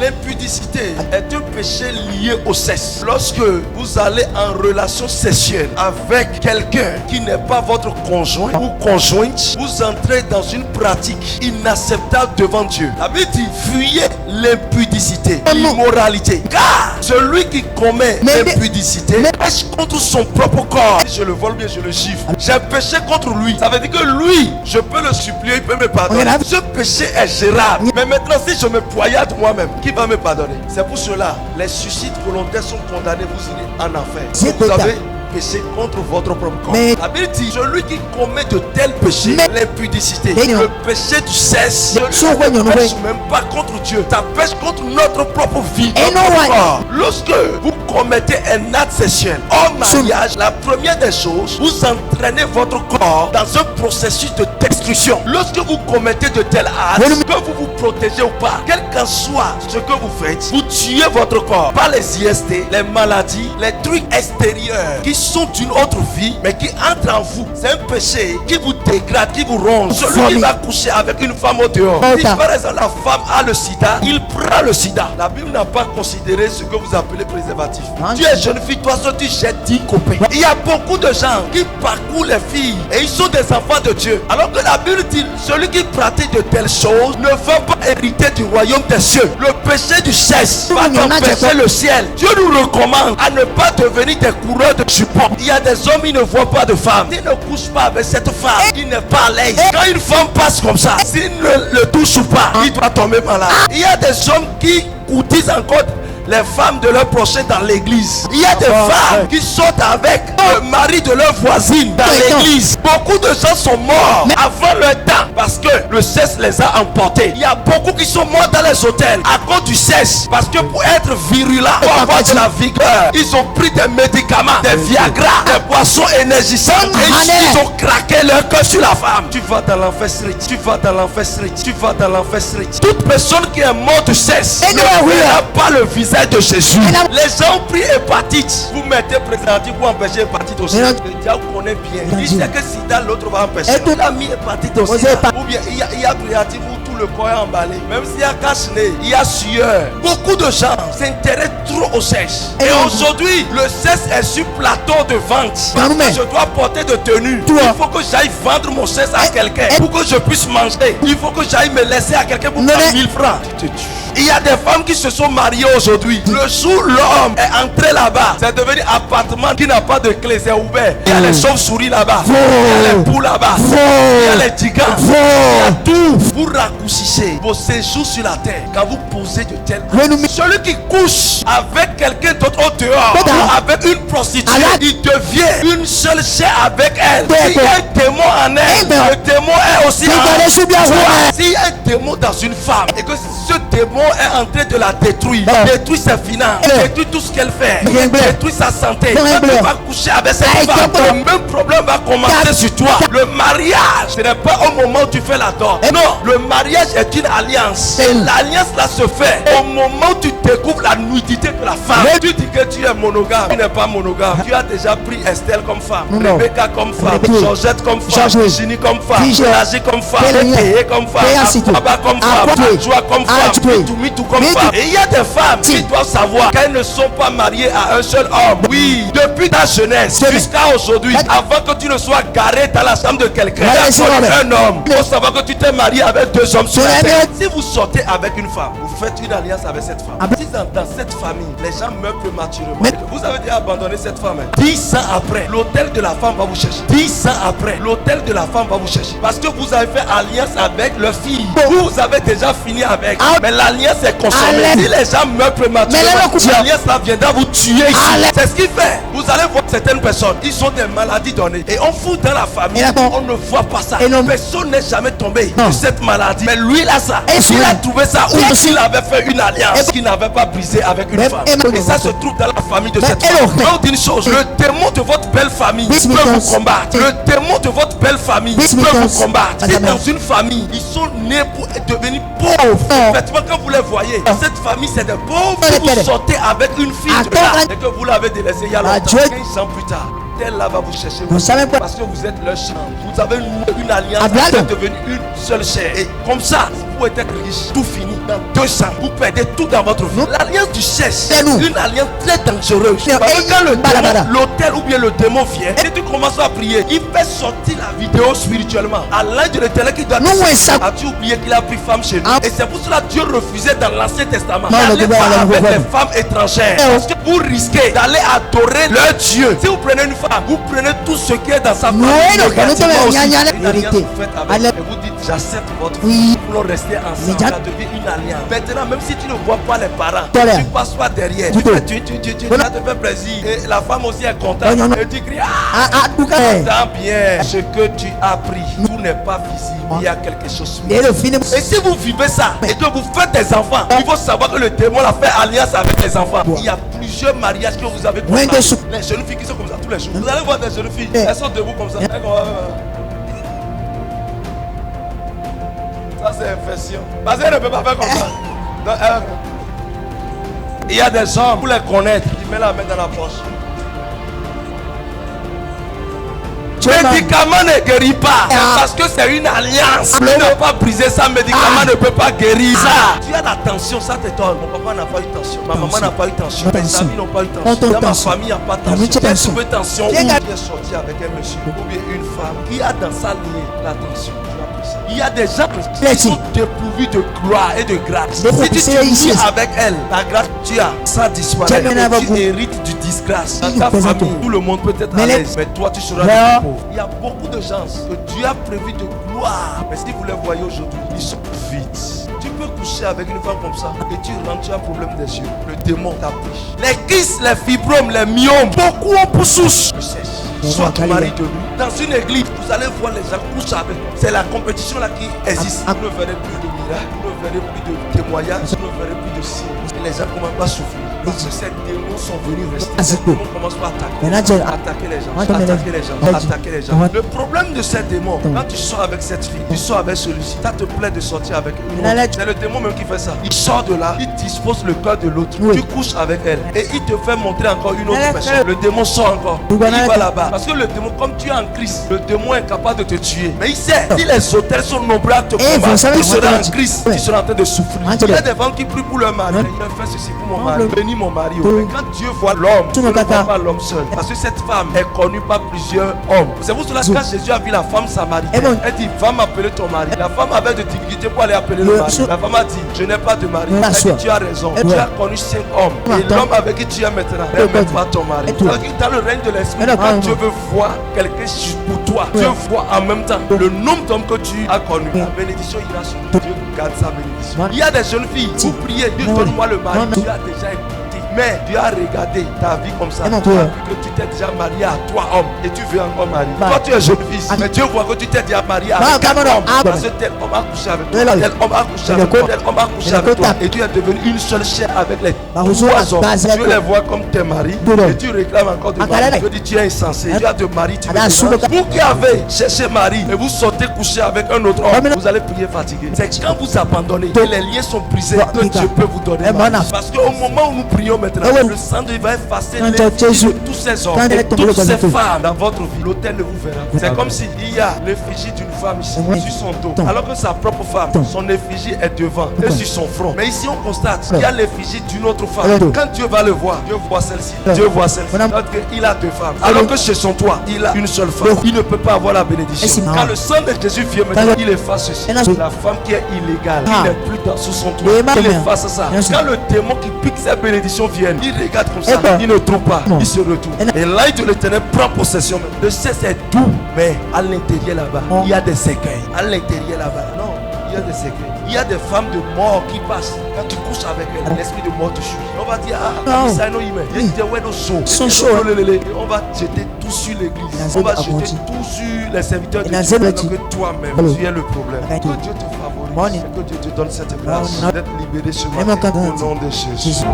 L'impudicité est un péché lié au sexe. Lorsque vous allez en relation sexuelle avec quelqu'un qui n'est pas votre conjoint ou conjointe, vous entrez dans une pratique inacceptable devant Dieu. La Bible dit, fuyez l'impudicité, l'immoralité. Car celui qui commet l'impudicité pêche contre son propre corps. Si je le vole bien, je le gifle. J'ai péché contre lui. Ça veut dire que lui, je peux le supplier, il peut me pardonner. Ce péché est gérable. Mais maintenant, si je me poignarde moi-même, qui va me pardonner? C'est pour cela, les suicides volontaires sont condamnés, vous irez en enfer. Vous avez péché contre votre propre corps. La Bible dit, celui qui commet de tels péchés, l'impudicité, le péché du sexe, ne pêche même pas contre Dieu, ça pêche contre notre propre vie, notre corps. Lorsque vous commettez un acte sexuel hors mariage, la première des choses, vous entraînez votre corps dans un processus de destruction. Lorsque vous commettez de tels actes, que vous vous protégez ou pas, quel qu'en soit ce que vous faites, vous tuez votre corps par les IST, les maladies, les trucs extérieurs qui sont d'une autre vie, mais qui entrent en vous. C'est un péché qui vous dégrade, qui vous ronge. Celui qui va coucher avec une femme au dehors, si par exemple la femme a le sida, il prend le sida. La Bible n'a pas considéré ce que vous appelez préservatif. Tu es jeune fille, toi seul tu jettes 10 copains. Il y a beaucoup de gens qui parcourent les filles et ils sont des enfants de Dieu. Alors que la Bible dit, celui qui pratique de telles choses ne va pas hériter du royaume des cieux. Le péché du sexe va t'empêcher le ciel. Dieu nous recommande à ne pas devenir des coureurs de support. Il y a des hommes, ils ne voient pas de femmes. S'ils ne couchent pas avec cette femme, il n'est pas à l'aise. Quand une femme passe comme ça, s'il ne le touche pas, il doit tomber malade. Il y a des hommes qui courtisent encore les femmes de leur prochain dans l'église. Il y a des femmes qui sortent avec le mari de leur voisine dans l'église. Beaucoup de gens sont morts avant leur temps parce que le sexe les a emportés. Il y a beaucoup qui sont morts dans les hôtels à cause du sexe. Parce que pour être virulent, pour avoir de la vigueur, ils ont pris des médicaments, des Viagra, des boissons énergisantes et ils ont craqué leur cœur sur la femme. Tu vas dans l'enfer street, tu vas dans l'enfer street, tu vas dans l'enfer street. Toute personne qui est morte du sexe ne verra pas le visage de Jésus. Les gens ont pris hépatite. Vous mettez préservatif pour empêcher hépatite aussi. Le diable connaît bien. Il sait que sida, l'autre va empêcher. Il a mis hépatite aussi. Ou bien il y a préservatif où tout le corps est emballé. Même s'il y a cache-nez, il y a sueur. Beaucoup de gens s'intéressent trop au sexe. Et aujourd'hui, le sexe est sur plateau de vente. Je dois porter de tenue. Il faut que j'aille vendre mon sexe à quelqu'un pour que je puisse manger. Il faut que j'aille me laisser à quelqu'un pour prendre 1000 francs. Tu te tues. Il y a des femmes qui se sont mariées aujourd'hui. Le jour où l'homme est entré là-bas, c'est devenu appartement qui n'a pas de clé, c'est ouvert. Il y a les chauves-souris là-bas, il y a les poules là-bas, il y a les gigants, il y a tout. Vous raccourcissez vos séjours sur la terre quand vous posez de tels actes. Celui qui couche avec quelqu'un d'autre au dehors ou avec une prostituée, il devient une seule chair avec elle. S'il y a un démon en elle, le démon est aussi en toi. S'il y a un démon dans une femme et que ce démon est en train de la détruire, détruire ses finances, détruire tout ce qu'elle fait, détruire sa santé, quand tu vas coucher avec cette femme, le même problème va commencer sur toi. Le mariage, ce n'est pas au moment où tu fais la dot. Non, le mariage est une alliance. Et l'alliance là se fait au moment où tu découvres la nudité de la femme. Tu dis que tu es monogame, tu n'es pas monogame. Tu as déjà pris Estelle comme femme, Rebecca comme femme, Georgette comme femme, Virginie comme femme, Naji comme femme, Théé comme femme, Abba comme femme, Joie comme femme, tout comme femme. Et il y a des femmes qui doivent savoir qu'elles ne sont pas mariées à un seul homme. Oui, depuis ta jeunesse jusqu'à aujourd'hui, avant que tu ne sois garé dans la chambre de quelqu'un, un homme, il faut savoir que tu t'es marié avec 2 hommes sur la terre. Si vous sortez avec une femme, vous faites une alliance avec cette femme. Si dans cette famille, les gens meurent prématurément, vous avez déjà abandonné cette femme. 10 ans après, l'hôtel de la femme va vous chercher. 10 ans après, l'hôtel de la femme va vous chercher. Parce que vous avez fait alliance avec leur fille. Vous avez déjà fini avec. Mais l'alliance est consommée. Si les gens meurent prématurément, l'alliance là viendra vous tuer ici. C'est ce qu'il fait. Vous allez voir certaines personnes, ils ont des maladies données. Et on fout dans la famille, on ne voit pas ça. Personne n'est jamais tombé de cette maladie. Mais lui, il a ça. Il a trouvé ça où il avait fait une alliance qu'il n'avait pas brisé avec une femme. Et ça se trouve dans la famille de cette femme. Donc une chose, le démon de votre belle famille peut vous combattre. Le démon de votre belle famille peut vous combattre. Si dans une famille, ils sont nés pour devenir pauvres. Effectivement, quand vous les voyez, dans cette famille, c'est des pauvres. Vous sortez avec une fille de là, et que vous l'avez délaissée il y a longtemps. 15 ans plus tard, tel là va vous chercher. Vous savez quoi? Parce que vous êtes leur chambre. Vous avez une alliance. Ah, Vous êtes devenu une seule chair. Et comme ça, vous êtes riche. Tout fini. Dans 200. Vous perdez tout dans votre vie. L'alliance du cherche. C'est une alliance très dangereuse. Parce que quand le démon, l'autel ou bien le démon vient, et tu commences à prier, il fait sortir la vidéo spirituellement. À l'âge de l'éternel qui doit dire, as-tu oublié qu'il a pris femme chez nous? Et c'est pour cela que Dieu refusait dans l'Ancien Testament d'aller avec les femmes étrangères. Parce que vous risquez d'aller adorer leur Dieu. Si vous prenez une femme, vous prenez tout ce qui est dans sa famille. Une alliance vous faites avec. Et vous dites, j'accepte votre fille. Vous voulez rester ensemble. Ça devient une alliance. Maintenant, même si tu ne vois pas les parents, tu passes pas derrière. Tu fais, ça te fait plaisir. Et la femme aussi est contente. Et tu cries, ah, bien. Ce que tu as pris, tout n'est pas visible. Il y a quelque chose. Et si vous vivez ça, et que vous faites des enfants, il faut savoir que le démon a fait alliance avec les enfants. Il y a plusieurs mariages que vous avez constatés. Les jeunes filles qui sont comme ça tous les jours. Vous allez voir des jeunes filles, elles sont debout comme ça. Ça c'est infection. Parce qu'elle ne peut pas faire comme ça. Donc, il y a des hommes, pour les connaître, ils mettent la main dans la poche. Médicament ne guérit pas. Parce que c'est une alliance. Tu ne peux pas briser ça. Médicament ne peut pas guérir ça. Tu as la tension, ça t'étonne. Mon papa n'a pas eu tension. Ma maman n'a pas eu tension. Mes amis n'ont pas eu tension. Dans ma famille, il n'y a pas de tension. Tu as trouvé tension. Tu es sorti avec un monsieur ou bien une femme qui a dans sa ligne la tension. Il y a des gens qui sont dépourvus de gloire et de grâce. Si tu vis avec elle, la grâce que tu as, ça disparaît. Et tu hérites du disgrâce. Dans ta famille, tout le monde peut être à l'aise, mais toi tu seras le pauvre. Il y a beaucoup de gens que Dieu a prévu de gloire, mais si vous les voyez aujourd'hui, ils sont vides. Tu peux coucher avec une femme comme ça et tu rentres, tu as un problème des yeux. Le démon t'approche. Les kystes, les fibromes, les myomes, beaucoup ont pour souche. Soit tu maries de lui. Dans une église, vous allez voir les gens coucher avec. C'est la compétition là qui existe. Vous ne verrez plus de miracles, vous ne verrez plus de témoignages, vous ne verrez plus de signes. Les gens ne commencent pas à souffrir. Parce que ces démons sont venus rester. Ces démons commencent pas à attaquer les gens. Attaquer les gens. Le problème de ces démons, quand tu sors avec cette fille, tu sors avec celui-ci, ça te plaît de sortir avec une autre. C'est le démon même qui fait ça. Il sort de là, il dispose le cœur de l'autre. Tu couches avec elle et il te fait montrer encore une autre personne. Le démon sort encore. Il va là-bas. Parce que le démon, comme tu es en Christ, le démon est capable de te tuer. Mais il sait, si les hôtels sont nombreux à te combattre, tu seras en Christ, tu seras en train de souffrir. Il y a des femmes qui prient pour leur mari. Il fait ceci pour mon mari. Bénis mon mari. Mais quand Dieu voit l'homme, il ne voit pas l'homme seul. Parce que cette femme est connue par plusieurs hommes. C'est pour cela que quand Jésus a vu la femme samaritaine, elle dit, va m'appeler ton mari. La femme avait de difficultés pour aller appeler le mari. La femme a dit, je n'ai pas de mari. Elle dit, tu as raison. Tu as connu 5 hommes. Et l'homme avec qui tu es maintenant n'est même pas ton mari. Dans le règne de l'esprit, quand Dieu veut voir quelqu'un pour toi, Dieu voit en même temps le nombre d'hommes que tu as connus. La bénédiction ira sur toi. Dieu garde sa bénédiction. Il y a des jeunes filles, vous priez, Dieu donne-moi le mari. Tu as déjà écouté. Mais Dieu a regardé ta vie comme ça. Tu as vu que tu t'es déjà marié à 3 hommes et tu veux encore marier. Toi tu es jeune fille, mais Dieu voit que tu t'es déjà marié avec 4 hommes. Parce que tel homme a couché avec toi, tel homme a couché avec toi, tel homme a couché avec toi. Et tu es devenu une seule chair avec les 3 hommes. Tu les vois comme tes maris et tu réclames encore de mari. Tu dis tu es insensé, tu as de mari, tu veux. Vous qui avez cherché mari et vous sortez coucher avec un autre homme, vous allez prier fatigué. C'est quand vous abandonnez que les liens sont brisés que Dieu peut vous donner mari. Parce qu'au moment où nous prions maintenant, le sang de Dieu va effacer les vies de tous ces hommes et toutes ces femmes dans votre vie. L'autel ne vous verra. C'est comme s'il y a l'effigie d'une femme ici sur son dos, alors que sa propre femme, son effigie est devant et sur son front. Mais ici on constate qu'il y a l'effigie d'une autre femme. Quand Dieu va le voir, Dieu voit celle-ci, Dieu voit celle-ci. Donc il a 2 femmes, alors que chez son toit, il a une seule femme. Il ne peut pas avoir la bénédiction. Quand le sang de Jésus vient maintenant, il efface ceci. La femme qui est illégale, qui n'est plus sous son toit, il efface ça. Quand le démon qui pique sa bénédiction vient, il regarde comme ça, il ne trouve pas, il se retourne. Et l'œil de l'Éternel prend possession. Le ciel c'est doux, mais à l'intérieur là-bas, il y a des écueils. À l'intérieur là-bas, non, il y a des écueils. Il y a des femmes de mort qui passent. Quand tu couches avec elles, l'esprit de mort te suit. On va dire, ça non, on va jeter tout sur l'église. On va jeter tout sur les serviteurs de Dieu. Alors que toi-même, tu es le problème. Que Dieu te favorise. Que Dieu te donne cette grâce d'être libéré ce matin au nom de Jésus.